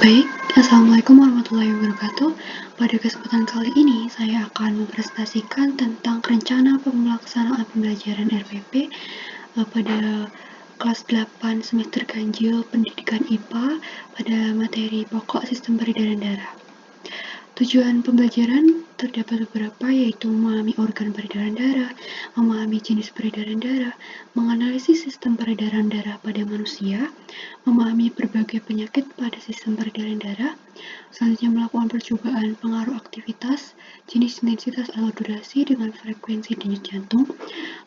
Baik, Assalamualaikum warahmatullahi wabarakatuh. Pada kesempatan kali ini, saya akan mempresentasikan tentang rencana pelaksanaan pembelajaran RPP pada kelas 8 semester ganjil pendidikan IPA pada materi pokok sistem peredaran darah. Tujuan pembelajaran terdapat beberapa, yaitu memahami organ peredaran darah, memahami jenis peredaran darah, menganalisis sistem peredaran darah pada manusia, memahami berbagai penyakit pada sistem peredaran darah, selanjutnya melakukan percobaan pengaruh aktivitas, jenis, intensitas, atau durasi dengan frekuensi denyut jantung,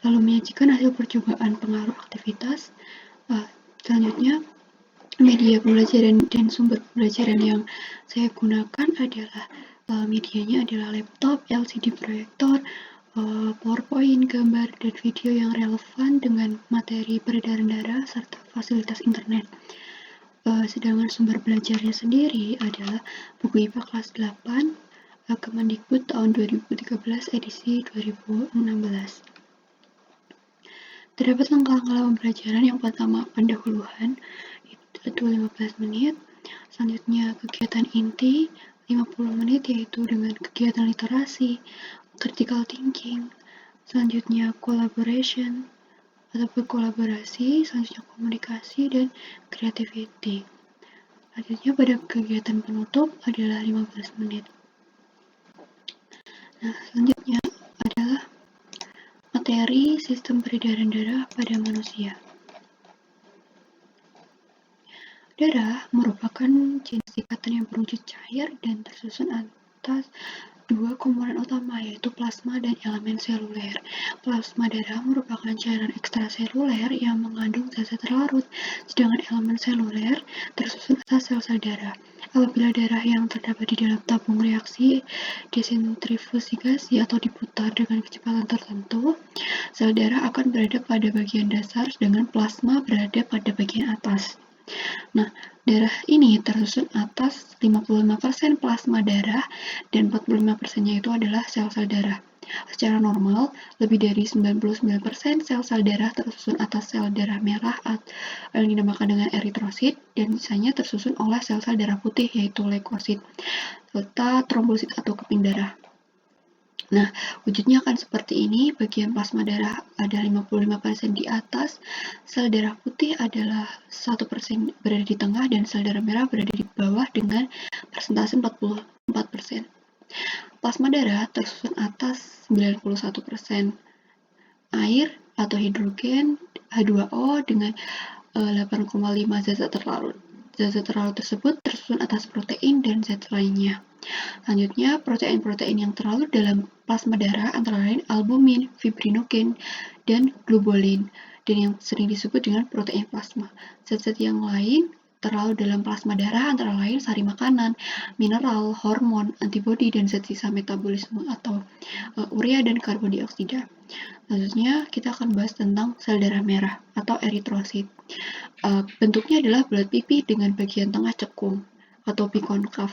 lalu menyajikan hasil percobaan pengaruh aktivitas. Selanjutnya, media pembelajaran dan sumber pembelajaran yang saya gunakan adalah medianya adalah laptop, LCD proyektor, PowerPoint, gambar, dan video yang relevan dengan materi peredaran darah serta fasilitas internet. Sedangkan sumber belajarnya sendiri adalah buku IPA kelas 8 Kemendikbud tahun 2013 edisi 2016. Terdapat langkah-langkah pembelajaran. Yang pertama, pendahuluan, itu 15 menit. Selanjutnya, kegiatan inti 50 menit, yaitu dengan kegiatan literasi, critical thinking. Selanjutnya, collaboration atau berkolaborasi. Selanjutnya, komunikasi dan creativity. Selanjutnya, pada kegiatan penutup adalah 15 menit. Nah, selanjutnya adalah materi sistem peredaran darah pada manusia. Darah merupakan jenis ikatan yang berwujud cair dan tersusun atas dua komponen utama, yaitu plasma dan elemen seluler. Plasma darah merupakan cairan ekstraseluler yang mengandung zat-zat terlarut, sedangkan elemen seluler tersusun atas sel-sel darah. Apabila darah yang terdapat di dalam tabung reaksi desentrifugasi atau diputar dengan kecepatan tertentu, sel darah akan berada pada bagian dasar, sedangkan plasma berada pada bagian atas. Nah, darah ini tersusun atas 55% plasma darah dan 45%-nya itu adalah sel-sel darah. Secara normal, lebih dari 99% sel-sel darah tersusun atas sel darah merah yang dinamakan dengan eritrosit, dan sisanya tersusun oleh sel-sel darah putih, yaitu leukosit, serta trombosit atau keping darah. Nah, wujudnya akan seperti ini. Bagian plasma darah ada 55% di atas, sel darah putih adalah 1% berada di tengah, dan sel darah merah berada di bawah dengan persentase 44%. Plasma darah tersusun atas 91% air atau hidrogen H2O dengan 8,5 zat terlarut. Zat terlarut tersebut tersusun atas protein dan zat lainnya. Selanjutnya, protein-protein yang terlarut dalam plasma darah antara lain albumin, fibrinogen, dan globulin, dan yang sering disebut dengan protein plasma. Zat-zat yang lain terlarut dalam plasma darah antara lain sari makanan, mineral, hormon, antibodi, dan zat sisa metabolisme atau urea dan karbon dioksida. Selanjutnya, kita akan bahas tentang sel darah merah atau eritrosit. Bentuknya adalah bulat pipi dengan bagian tengah cekung atau bikonkav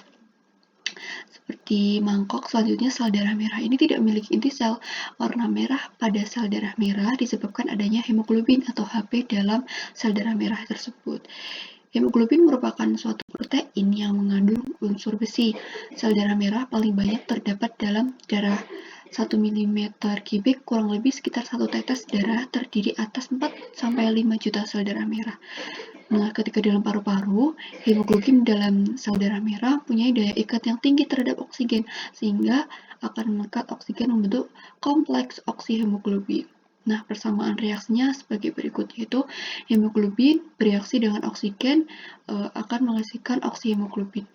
seperti mangkok. Selanjutnya, sel darah merah ini tidak memiliki inti sel. Warna merah pada sel darah merah disebabkan adanya hemoglobin atau Hb dalam sel darah merah tersebut. Hemoglobin merupakan suatu protein yang mengandung unsur besi. Sel darah merah paling banyak terdapat dalam darah. 1 mm kubik kurang lebih sekitar 1 tetes darah terdiri atas 4-5 juta sel darah merah. Nah, ketika dalam paru-paru, hemoglobin dalam sel darah merah punya daya ikat yang tinggi terhadap oksigen, sehingga akan mengikat oksigen membentuk kompleks oksihemoglobin. Nah, persamaan reaksinya sebagai berikut, yaitu hemoglobin bereaksi dengan oksigen akan menghasilkan oksihemoglobin.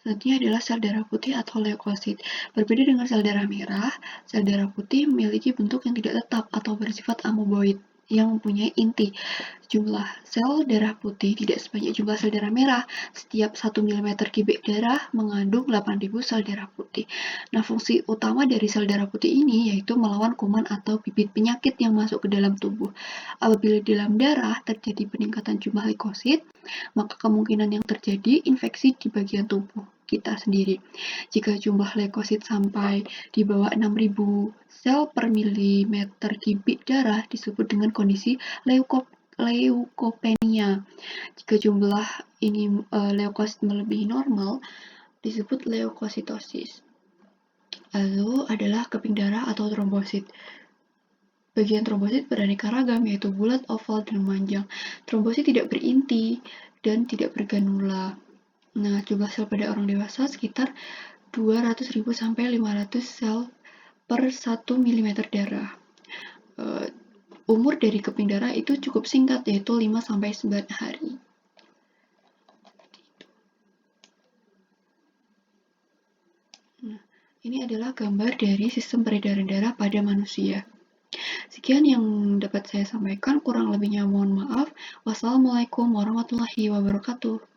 Selanjutnya adalah sel darah putih atau leukosit. Berbeda dengan sel darah merah, sel darah putih memiliki bentuk yang tidak tetap atau bersifat amoeboid yang mempunyai inti. Jumlah sel darah putih tidak sebanyak jumlah sel darah merah. Setiap 1 mm kubik darah mengandung 8.000 sel darah putih. Nah, fungsi utama dari sel darah putih ini yaitu melawan kuman atau bibit penyakit yang masuk ke dalam tubuh. Apabila di dalam darah terjadi peningkatan jumlah leukosit, maka kemungkinan yang terjadi infeksi di bagian tubuh kita sendiri. Jika jumlah leukosit sampai di bawah 6.000 sel per milimeter kubik darah disebut dengan kondisi leukopenia. Jika jumlah ini leukosit melebihi normal, disebut leukositosis. Lalu adalah keping darah atau trombosit. Bagian trombosit beraneka ragam, yaitu bulat, oval, dan memanjang. Trombosit tidak berinti dan tidak berganula. Nah, jumlah sel pada orang dewasa sekitar 200.000 sampai 500 sel per 1 mm darah. Umur dari keping darah itu cukup singkat, yaitu 5 sampai 9 hari. Nah, ini adalah gambar dari sistem peredaran darah pada manusia. Sekian yang dapat saya sampaikan, kurang lebihnya mohon maaf. Wassalamualaikum warahmatullahi wabarakatuh.